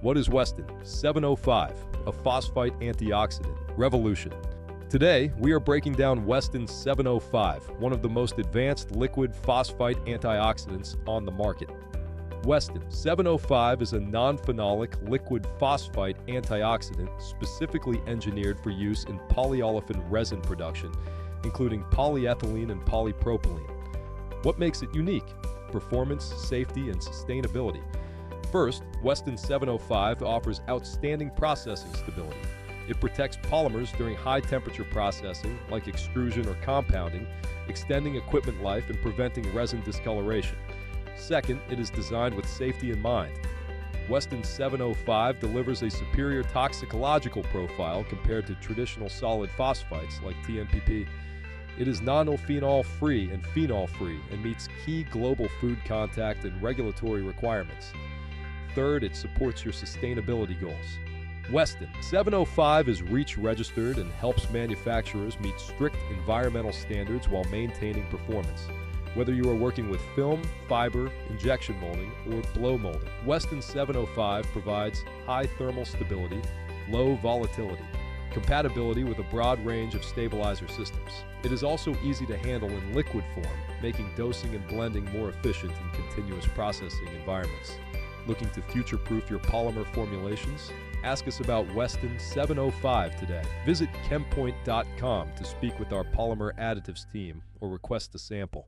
What is WESTON 705, a phosphite antioxidant? Revolution. Today, we are breaking down WESTON 705, one of the most advanced liquid phosphite antioxidants on the market. WESTON 705 is a non-phenolic liquid phosphite antioxidant specifically engineered for use in polyolefin resin production, including polyethylene and polypropylene. What makes it unique? Performance, safety, and sustainability. First, WESTON 705 offers outstanding processing stability. It protects polymers during high-temperature processing, like extrusion or compounding, extending equipment life and preventing resin discoloration. Second, it is designed with safety in mind. WESTON 705 delivers a superior toxicological profile compared to traditional solid phosphites like TNPP. It is nonylphenol-free and phenol-free and meets key global food contact and regulatory requirements. Third, it supports your sustainability goals. WESTON 705 is REACH registered and helps manufacturers meet strict environmental standards while maintaining performance. Whether you are working with film, fiber, injection molding, or blow molding, WESTON 705 provides high thermal stability, low volatility, compatibility with a broad range of stabilizer systems. It is also easy to handle in liquid form, making dosing and blending more efficient in continuous processing environments. Looking to future-proof your polymer formulations? Ask us about WESTON 705 today. Visit chempoint.com to speak with our polymer additives team or request a sample.